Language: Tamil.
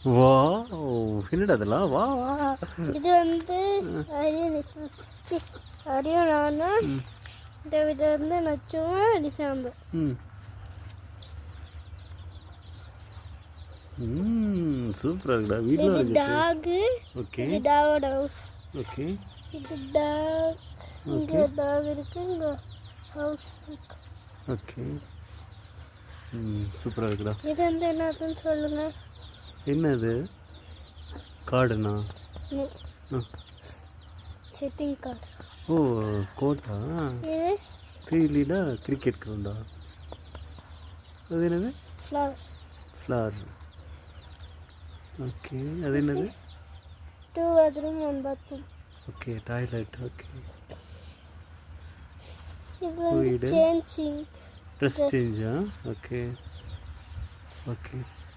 வாவ்! என்னடா அதெல்லாம்? வா வா. இது வந்து அரியும் நானும் இந்த இது வந்து நச்சுவேன் டிசம்பர். சூப்பரா இருக்குடா. வீட்ல இது வச்சிருக்க. டாக். ஓகே. இது டாகோட ஹவுஸ். ஓகே. இது டாக். இங்க டாக் இருக்கு, இங்க ஹவுஸ் இருக்கு. ஓகே. சூப்பரா இருக்குடா. இது வந்து என்னதுன்னு சொல்லுங்க. என்னது? கார்டுனா? Setting card. ஓ, கோட்டா? இது தெரியலடா. கிரிக்கெட் கிரவுண்டா? அது என்னது? ஃப்ளவர். ஃப்ளவர். ஓகே. அது என்னது? 2 bedroom 1 bathroom. Okay. Toilet. Okay. இது வந்து வீடு. சேஞ்சிங் ட்ரெஸ் சேஞ்சா? ஓகே. ஓகே.